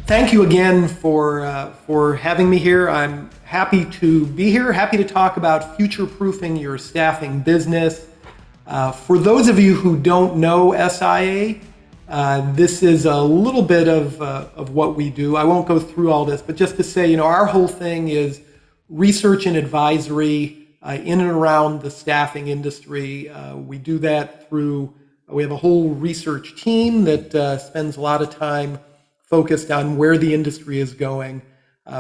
Thank you again for having me here. I'm happy to be here, happy to talk about future-proofing your staffing business. For those of you who don't know SIA, this is a little bit of what we do. I won't go through all this, but just to say, our whole thing is research and advisory in and around the staffing industry. We do that we have a whole research team that spends a lot of time focused on where the industry is going.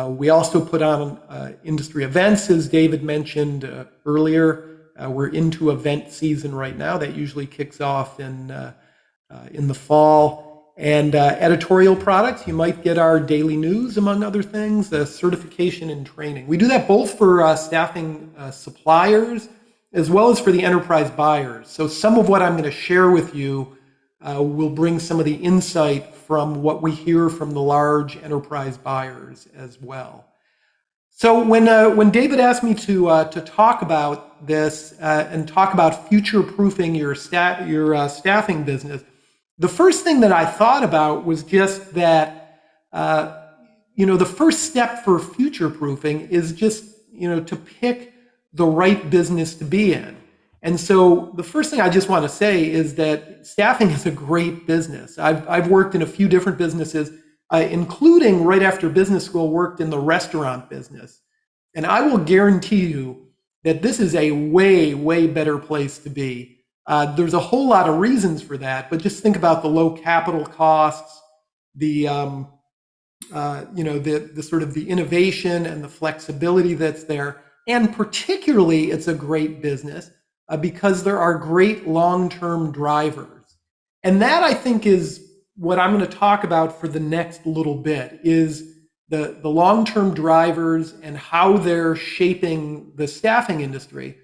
We also put on industry events, as David mentioned earlier. We're into event season right now. That usually kicks off in the fall. And editorial products, you might get our daily news, among other things, certification and training. We do that both for staffing suppliers as well as for the enterprise buyers. So some of what I'm going to share with you will bring some of the insight from what we hear from the large enterprise buyers as well. So when David asked me to talk about this and talk about future-proofing your staffing business, the first thing that I thought about was just that the first step for future-proofing is just to pick the right business to be in. And so the first thing I just want to say is that staffing is a great business. I've worked in a few different businesses, including right after business school, worked in the restaurant business. And I will guarantee you that this is a way, way better place to be. There's a whole lot of reasons for that, but just think about the low capital costs, the sort of the innovation and the flexibility that's there. And particularly, it's a great business because there are great long-term drivers. And that, I think, is what I'm going to talk about for the next little bit, is the long-term drivers and how they're shaping the staffing industry.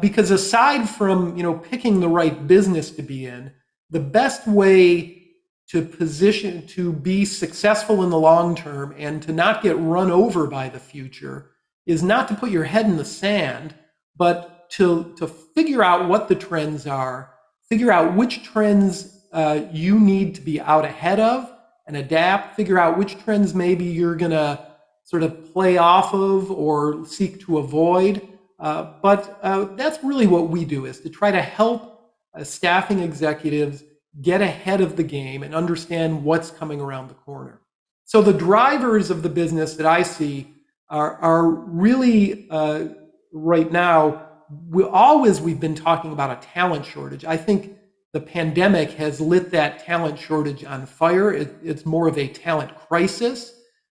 Because aside from picking the right business to be in, the best way to be successful in the long term and to not get run over by the future is not to put your head in the sand, but to figure out what the trends are, figure out which trends you need to be out ahead of and adapt, figure out which trends maybe you're going to sort of play off of or seek to avoid. But that's really what we do, is to try to help staffing executives get ahead of the game and understand what's coming around the corner. So the drivers of the business that I see are really right now, we've been talking about a talent shortage. I think the pandemic has lit that talent shortage on fire. It's more of a talent crisis,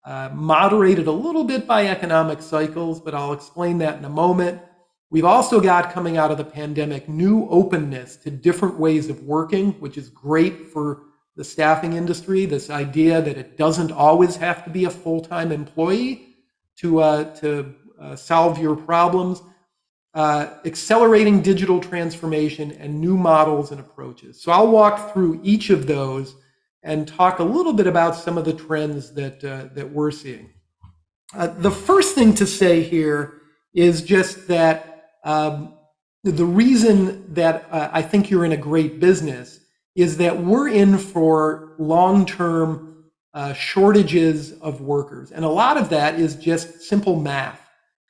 moderated a little bit by economic cycles, but I'll explain that in a moment. We've also got, coming out of the pandemic, new openness to different ways of working, which is great for the staffing industry. This idea that it doesn't always have to be a full-time employee to solve your problems. Accelerating digital transformation and new models and approaches. So I'll walk through each of those and talk a little bit about some of the trends that we're seeing. The first thing to say here is just that the reason that I think you're in a great business is that we're in for long-term shortages of workers. And a lot of that is just simple math.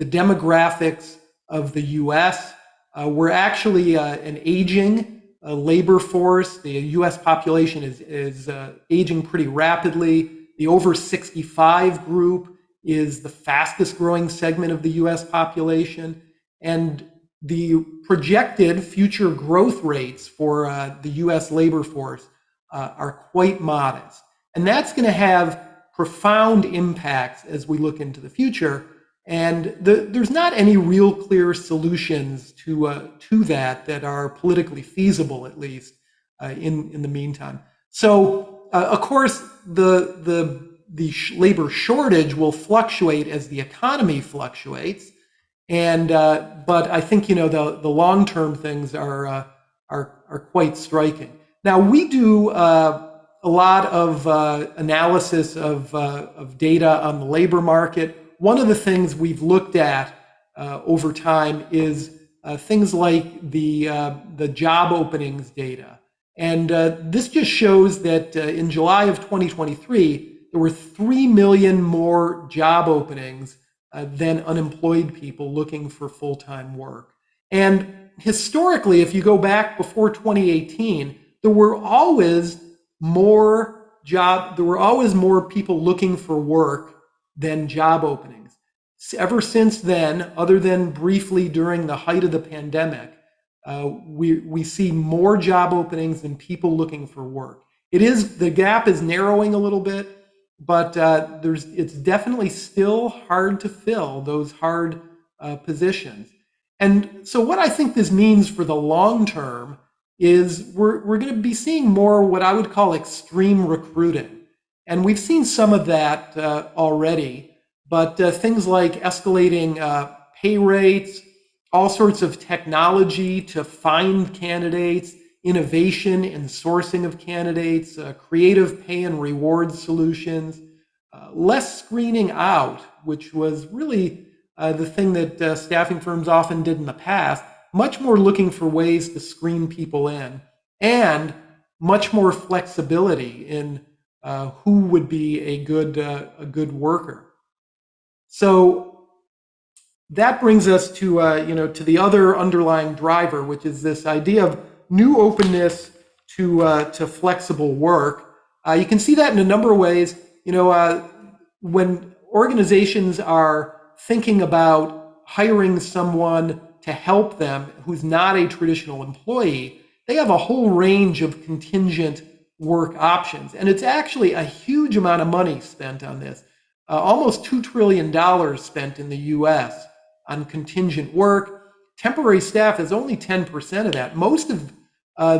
The demographics of the US, we're actually an aging labor force. The US population is aging pretty rapidly. The over 65 group is the fastest growing segment of the US population. And the projected future growth rates for the US labor force are quite modest. And that's going to have profound impacts as we look into the future. And there's not any real clear solutions to that are politically feasible, at least in the meantime. So, of course, the labor shortage will fluctuate as the economy fluctuates. And but I think the long-term things are quite striking. Now, we do a lot of analysis of data on the labor market. One of the things we've looked at over time is things like the job openings data. And this just shows that in July of 2023, there were 3 million more job openings than unemployed people looking for full-time work. And historically, if you go back before 2018, there were always there were always more people looking for work than job openings. Ever since then, other than briefly during the height of the pandemic, we see more job openings than people looking for work. The gap is narrowing a little bit, but it's definitely still hard to fill those hard positions. And so what I think this means for the long term is we're going to be seeing more what I would call extreme recruiting. And we've seen some of that already, but things like escalating pay rates, all sorts of technology to find candidates, innovation in sourcing of candidates, creative pay and reward solutions, less screening out, which was really the thing that staffing firms often did in the past, much more looking for ways to screen people in, and much more flexibility in who would be a good worker. So that brings us to to the other underlying driver, which is this idea of new openness to flexible work. You can see that in a number of ways. When organizations are thinking about hiring someone to help them who's not a traditional employee, they have a whole range of contingent work options. And it's actually a huge amount of money spent on this. Almost $2 trillion spent in the US on contingent work. Temporary staff is only 10% of that. Most of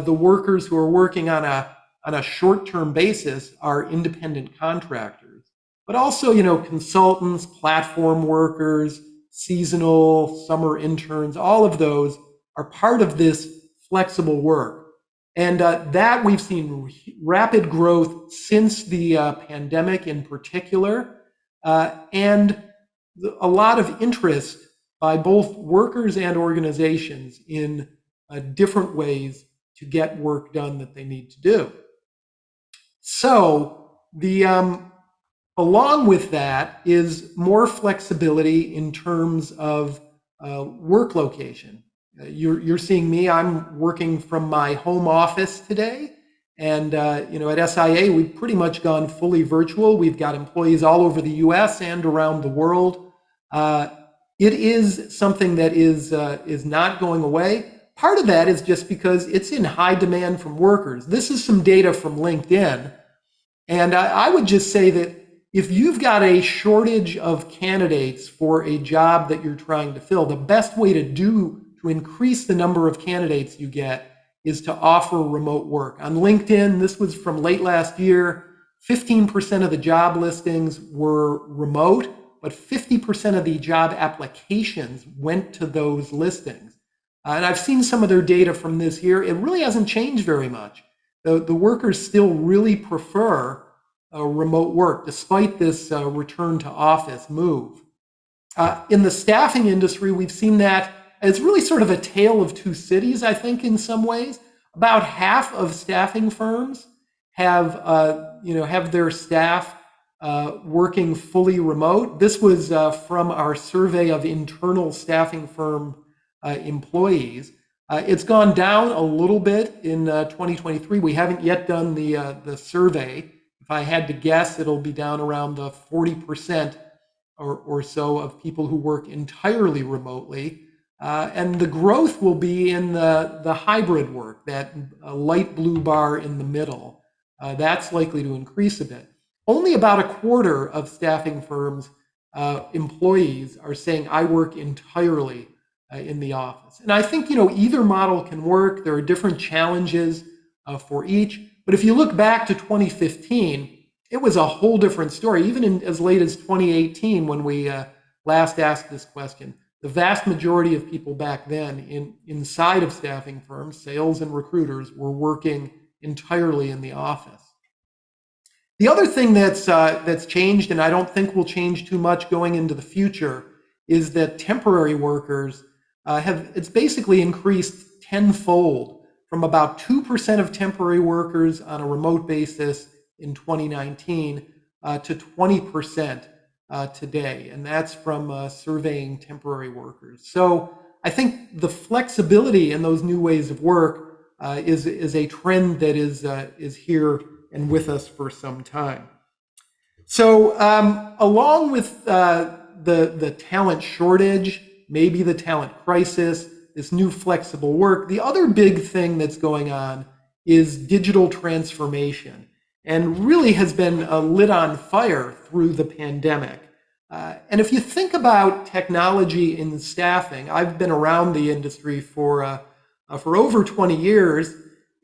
the workers who are working on a short-term basis are independent contractors, but also, consultants, platform workers, seasonal, summer interns, all of those are part of this flexible work. And that we've seen rapid growth since the pandemic in particular, and a lot of interest by both workers and organizations in different ways to get work done that they need to do. So along with that is more flexibility in terms of work location. You're seeing me, I'm working from my home office today. And at SIA, we've pretty much gone fully virtual. We've got employees all over the US and around the world. It is something that is not going away. Part of that is just because it's in high demand from workers. This is some data from LinkedIn. And I would just say that if you've got a shortage of candidates for a job that you're trying to fill, the best way to increase the number of candidates you get is to offer remote work. On LinkedIn, this was from late last year, 15% of the job listings were remote, but 50% of the job applications went to those listings. And I've seen some of their data from this year. It really hasn't changed very much. The workers still really prefer remote work, despite this return to office move. In the staffing industry, we've seen that it's really sort of a tale of two cities, I think, in some ways. About half of staffing firms have their staff working fully remote. This was from our survey of internal staffing firm employees. It's gone down a little bit in 2023. We haven't yet done the survey. If I had to guess, it'll be down around the 40% or so of people who work entirely remotely. And the growth will be in the hybrid work, that light blue bar in the middle. That's likely to increase a bit. Only about a quarter of staffing firms' employees are saying, I work entirely in the office. And I think, either model can work. There are different challenges for each. But if you look back to 2015, it was a whole different story. Even as late as 2018, when we last asked this question, the vast majority of people back then inside of staffing firms, sales and recruiters, were working entirely in the office. The other thing that's changed, and I don't think will change too much going into the future, is that temporary workers it's basically increased tenfold from about 2% of temporary workers on a remote basis in 2019 to 20% today, and that's from surveying temporary workers. So I think the flexibility in those new ways of work is a trend that is here and with us for some time. So along with the talent shortage, maybe the talent crisis, this new flexible work, the other big thing that's going on is digital transformation, and really has been lit on fire through the pandemic. And if you think about technology in staffing, I've been around the industry for over 20 years,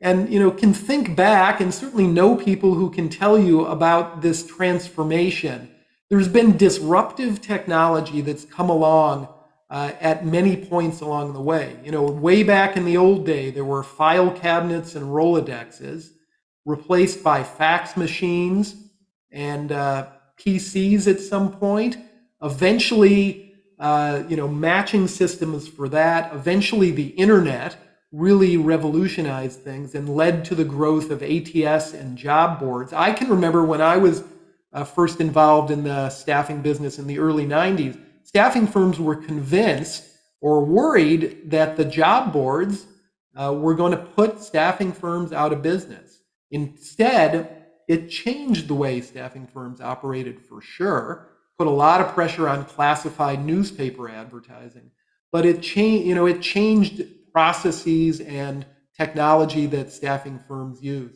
and can think back and certainly know people who can tell you about this transformation. There's been disruptive technology that's come along at many points along the way. Way back in the old day, there were file cabinets and Rolodexes, replaced by fax machines and PCs at some point. Eventually, matching systems for that. Eventually, the internet really revolutionized things and led to the growth of ATS and job boards. I can remember when I was first involved in the staffing business in the early 90s, staffing firms were convinced or worried that the job boards were going to put staffing firms out of business. Instead, it changed the way staffing firms operated for sure, put a lot of pressure on classified newspaper advertising, but it changed processes and technology that staffing firms use.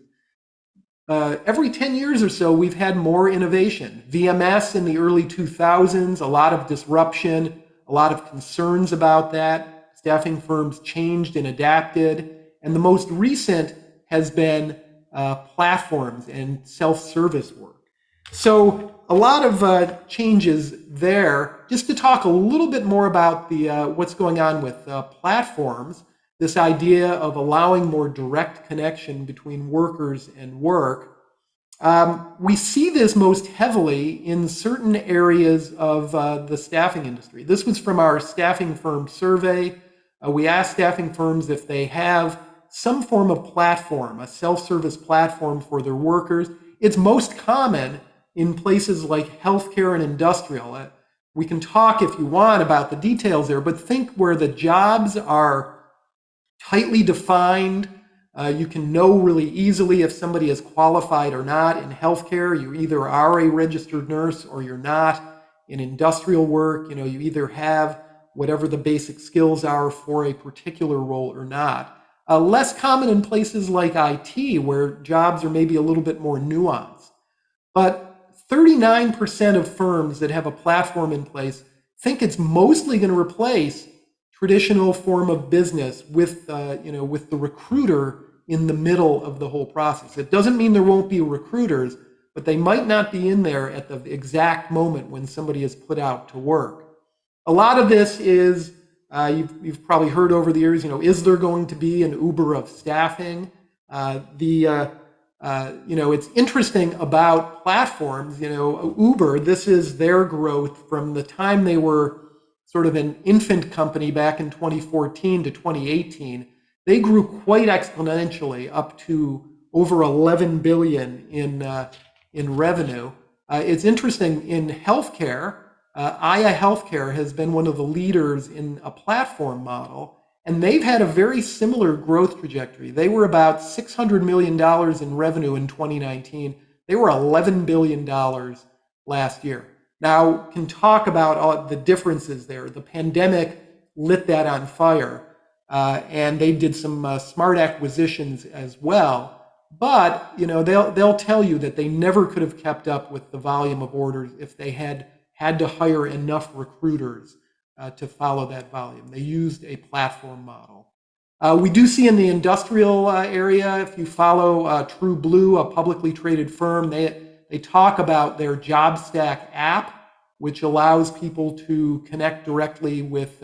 Every 10 years or so, we've had more innovation. VMS in the early 2000s, a lot of disruption, a lot of concerns about that. Staffing firms changed and adapted. And the most recent has been platforms and self-service work. So a lot of changes there. Just to talk a little bit more about what's going on with platforms, this idea of allowing more direct connection between workers and work. We see this most heavily in certain areas of the staffing industry. This was from our staffing firm survey. We asked staffing firms if they have some form of platform, a self-service platform for their workers. It's most common in places like healthcare and industrial. We can talk if you want about the details there, but think where the jobs are tightly defined. You can know really easily if somebody is qualified or not. In healthcare, you either are a registered nurse or you're not. In industrial work, you either have whatever the basic skills are for a particular role or not. Less common in places like IT, where jobs are maybe a little bit more nuanced. But 39% of firms that have a platform in place think it's mostly going to replace traditional form of business with the recruiter in the middle of the whole process. It doesn't mean there won't be recruiters, but they might not be in there at the exact moment when somebody is put out to work. A lot of this is, you've probably heard over the years, is there going to be an Uber of staffing? It's interesting about platforms, Uber, this is their growth from the time they were sort of an infant company back in 2014 to 2018. They grew quite exponentially up to over 11 billion in revenue. It's interesting in healthcare, Aya Healthcare has been one of the leaders in a platform model, and they've had a very similar growth trajectory. They were about $600 million in revenue in 2019. They were $11 billion last year. Now, can talk about all the differences there. The pandemic lit that on fire, and they did some smart acquisitions as well. But they'll tell you that they never could have kept up with the volume of orders if they had to hire enough recruiters to follow that volume. They used a platform model. We do see in the industrial area, if you follow TrueBlue, a publicly traded firm, they talk about their JobStack app, which allows people to connect directly with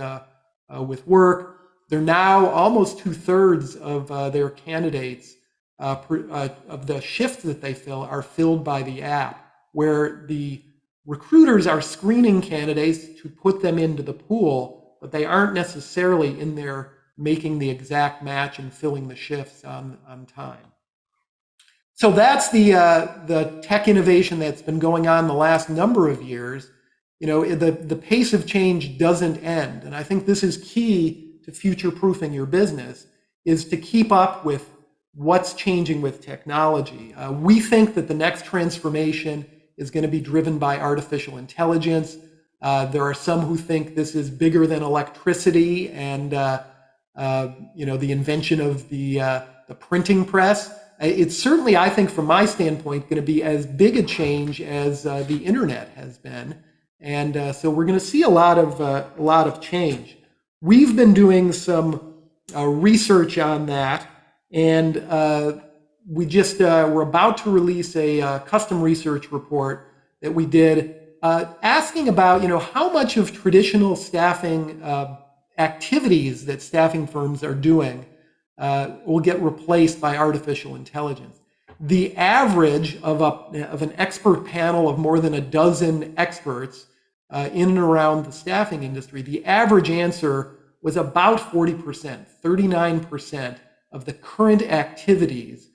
work. They're now almost 2/3 of their candidates of the shifts that they fill are filled by the app, where the recruiters are screening candidates to put them into the pool, but they aren't necessarily in there making the exact match and filling the shifts on time. So that's the tech innovation that's been going on the last number of years. The pace of change doesn't end, and I think this is key to future-proofing your business, is to keep up with what's changing with technology. We think that the next transformation is going to be driven by artificial intelligence. There are some who think this is bigger than electricity and the invention of the printing press. It's certainly, I think, from my standpoint, going to be as big a change as the internet has been, and so we're going to see a lot of change. We've been doing some research on that, and we're about to release a custom research report that we did, asking about how much of traditional staffing activities that staffing firms are doing will get replaced by artificial intelligence. The average of an expert panel of more than a dozen experts in and around the staffing industry, the average answer was about 40%, 39% of the current activities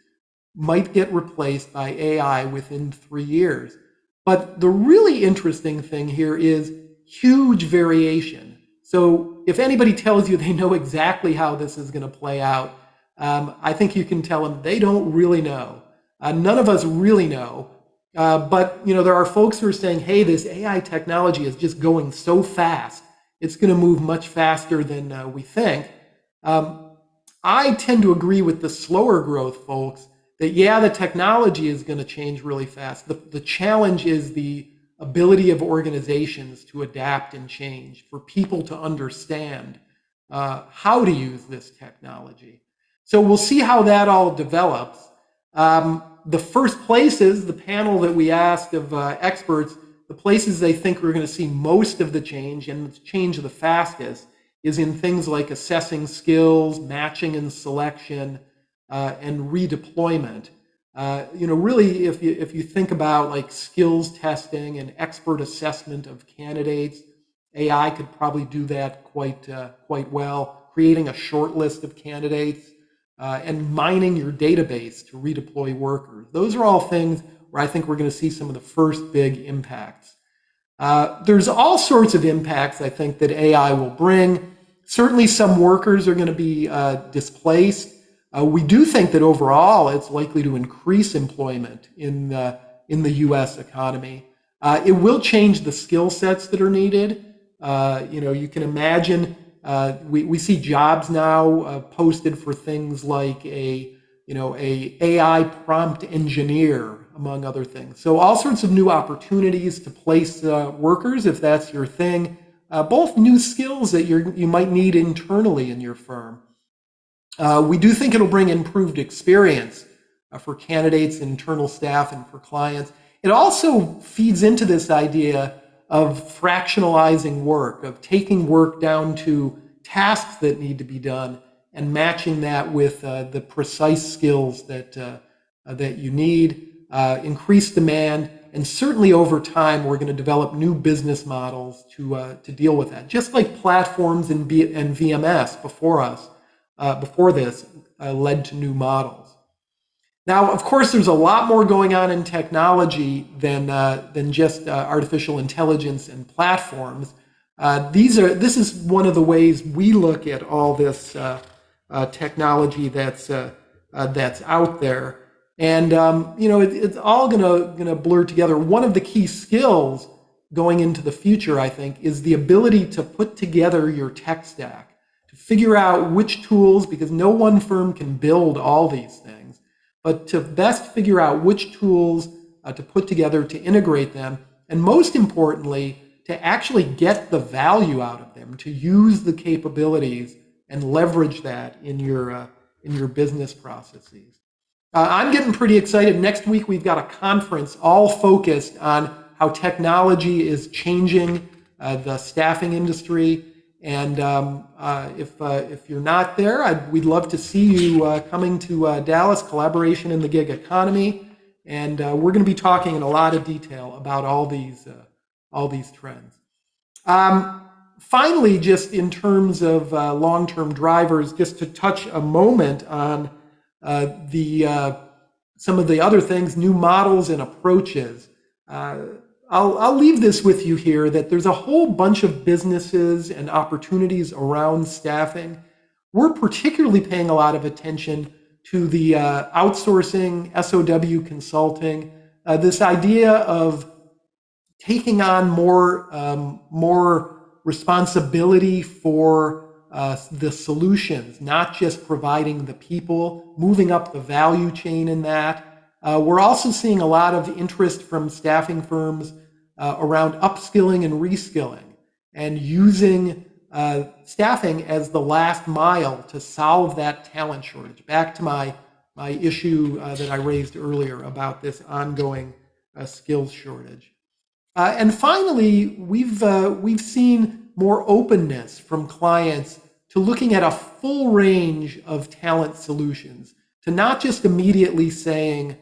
might get replaced by AI within 3 years. But the really interesting thing here is huge variation. So if anybody tells you they know exactly how this is going to play out, I think you can tell them they don't really know. None of us really know. But there are folks who are saying, hey, this AI technology is just going so fast. It's going to move much faster than we think. I tend to agree with the slower growth folks that, yeah, the technology is going to change really fast. The challenge is the ability of organizations to adapt and change, for people to understand how to use this technology. So we'll see how that all develops. The first places, the panel that we asked of experts, the places they think we're going to see most of the change, and the change the fastest, is in things like assessing skills, matching and selection, and redeployment. Really, if you think about like skills testing and expert assessment of candidates, AI could probably do that quite well, creating a short list of candidates, and mining your database to redeploy workers. Those are all things where I think we're going to see some of the first big impacts. There's all sorts of impacts, I think, that AI will bring. Certainly some workers are going to be displaced. We do think that overall it's likely to increase employment in the U.S. economy. It will change the skill sets that are needed. You can imagine we see jobs now posted for things like a AI prompt engineer, among other things. So all sorts of new opportunities to place workers, if that's your thing. Both new skills that you might need internally in your firm. We do think it'll bring improved experience for candidates, internal staff, and for clients. It also feeds into this idea of fractionalizing work, of taking work down to tasks that need to be done and matching that with the precise skills that you need, increased demand, and certainly over time we're going to develop new business models to deal with that. Just like platforms and VMS before this led to new models. Now, of course, there's a lot more going on in technology than just artificial intelligence and platforms. This is one of the ways we look at all this technology that's out there, and it's all gonna blur together. One of the key skills going into the future, I think, is the ability to put together your tech stack, to figure out which tools, because no one firm can build all these things, but to best figure out which tools to put together, to integrate them, and most importantly, to actually get the value out of them, to use the capabilities and leverage that in your business processes. I'm getting pretty excited. Next week, we've got a conference all focused on how technology is changing the staffing industry. And if you're not there, we'd love to see you coming to Dallas, Collaboration in the Gig Economy. And we're going to be talking in a lot of detail about all these trends. Finally, just in terms of long-term drivers, just to touch a moment on some of the other things, new models and approaches. I'll leave this with you here that there's a whole bunch of businesses and opportunities around staffing. We're particularly paying a lot of attention to the outsourcing, SOW consulting, this idea of taking on more responsibility for the solutions, not just providing the people, moving up the value chain in that. We're also seeing a lot of interest from staffing firms around upskilling and reskilling and using staffing as the last mile to solve that talent shortage. Back to my issue that I raised earlier about this ongoing skills shortage. And finally, we've seen more openness from clients to looking at a full range of talent solutions, to not just immediately saying,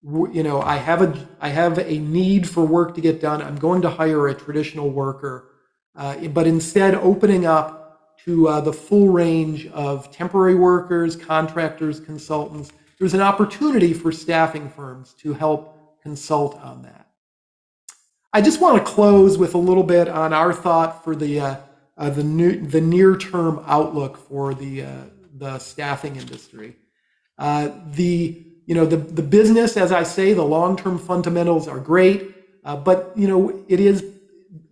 I have a need for work to get done, I'm going to hire a traditional worker, but instead opening up to the full range of temporary workers, contractors, consultants. There's an opportunity for staffing firms to help consult on that. I just want to close with a little bit on our thought for the near-term outlook for the staffing industry. The business, as I say, the long-term fundamentals are great, but it is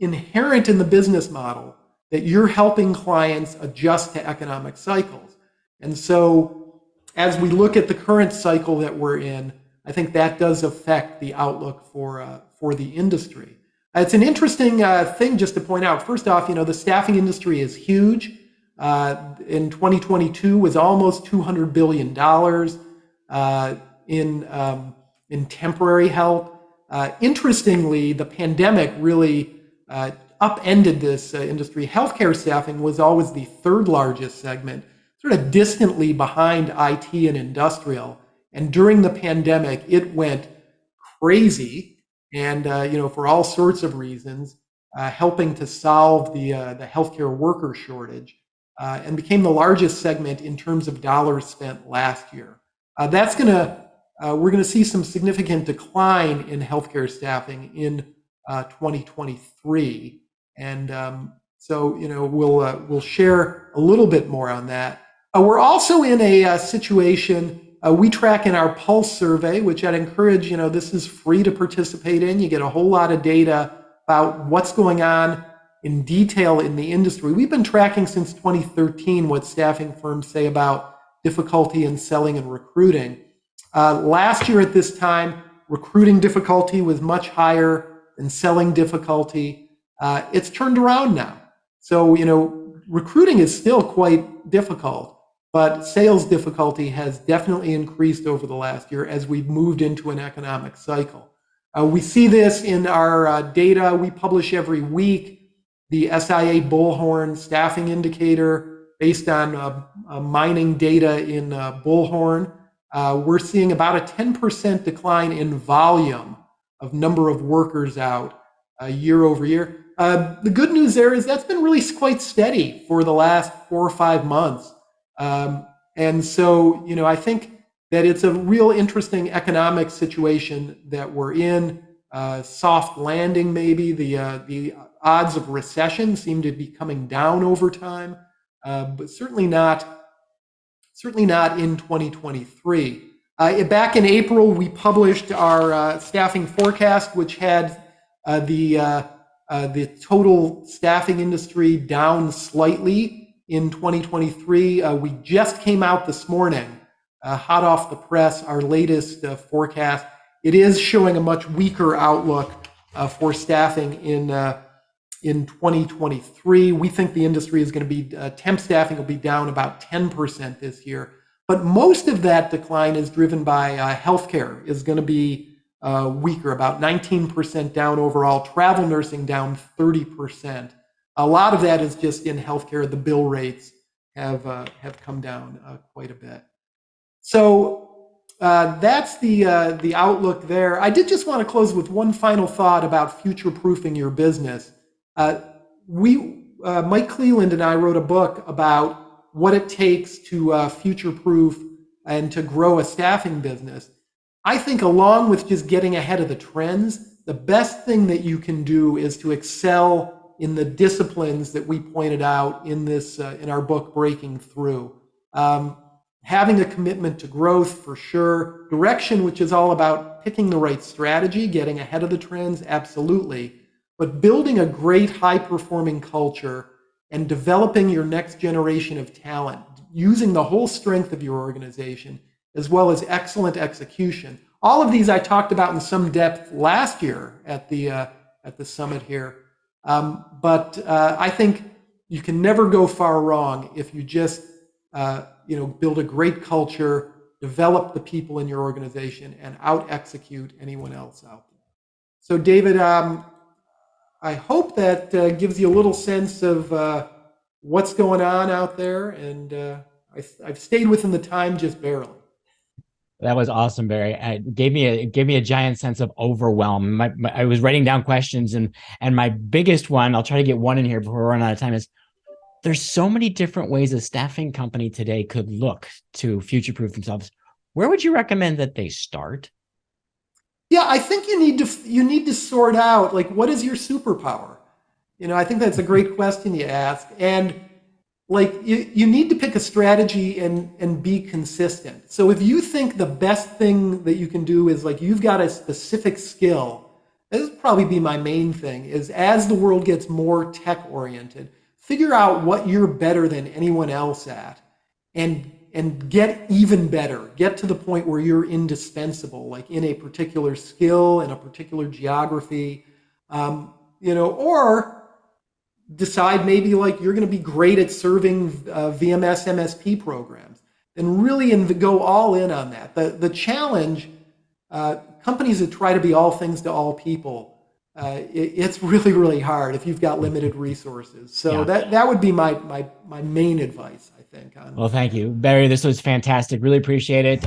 inherent in the business model that you're helping clients adjust to economic cycles. And so as we look at the current cycle that we're in, I think that does affect the outlook for the industry. It's an interesting thing just to point out. First off, the staffing industry is huge. In 2022 was almost $200 billion in temporary help. Interestingly, the pandemic really upended this industry. Healthcare staffing was always the third largest segment, sort of distantly behind IT and industrial. And during the pandemic, it went crazy, and for all sorts of reasons, helping to solve the healthcare worker shortage, and became the largest segment in terms of dollars spent last year. We're gonna see some significant decline in healthcare staffing in 2023, and so we'll share a little bit more on that. We're also in a situation. We track in our Pulse survey, which I'd encourage, this is free to participate in. You get a whole lot of data about what's going on in detail in the industry. We've been tracking since 2013 what staffing firms say about difficulty in selling and recruiting. Last year at this time, recruiting difficulty was much higher than selling difficulty. It's turned around now. So, recruiting is still quite difficult, but sales difficulty has definitely increased over the last year as we've moved into an economic cycle. We see this in our data we publish every week, the SIA Bullhorn staffing indicator based on mining data in Bullhorn. We're seeing about a 10% decline in volume of number of workers out year over year. The good news there is that's been really quite steady for the last 4 or 5 months. And so, I think that it's a real interesting economic situation that we're in. Soft landing, maybe. The odds of recession seem to be coming down over time, but certainly not in 2023. Back in April, we published our staffing forecast, which had the total staffing industry down slightly in 2023. We just came out this morning, hot off the press, our latest forecast. It is showing a much weaker outlook for staffing in 2023. We think the industry is going to be, temp staffing will be down about 10% this year. But most of that decline is driven by healthcare is going to be weaker, about 19% down overall, travel nursing down 30%. A lot of that is just in healthcare. The bill rates have come down quite a bit. So that's the outlook there. I did just want to close with one final thought about future-proofing your business. Mike Cleland and I wrote a book about what it takes to future-proof and to grow a staffing business. I think along with just getting ahead of the trends, the best thing that you can do is to excel in the disciplines that we pointed out in this in our book, Breaking Through. Um, Having a commitment to growth for sure, direction, which is all about picking the right strategy, getting ahead of the trends, absolutely, but building a great high performing culture and developing your next generation of talent, using the whole strength of your organization, as well as excellent execution. All of these I talked about in some depth last year at the summit here. But I think you can never go far wrong if you just build a great culture, develop the people in your organization, and out execute anyone else out there. So, David, I hope that gives you a little sense of what's going on out there, and I've stayed within the time just barely. That was awesome, Barry. It gave me a giant sense of overwhelm. I was writing down questions, and my biggest one, I'll try to get one in here before we run out of time, is there's so many different ways a staffing company today could look to future-proof themselves. Where would you recommend that they start? Yeah, I think you need to sort out like what is your superpower. I think that's a great question you ask, and like you need to pick a strategy and be consistent. So if you think the best thing that you can do is like you've got a specific skill, this would probably be my main thing. Is as the world gets more tech oriented, figure out what you're better than anyone else at, and get even better. Get to the point where you're indispensable, like in a particular skill, in a particular geography, or decide maybe like you're going to be great at serving VMS MSP programs, and really go all in on that. The challenge, companies that try to be all things to all people, it's really, really hard if you've got limited resources. So that would be my main advice, I think. Well, thank you, Barry. This was fantastic. Really appreciate it.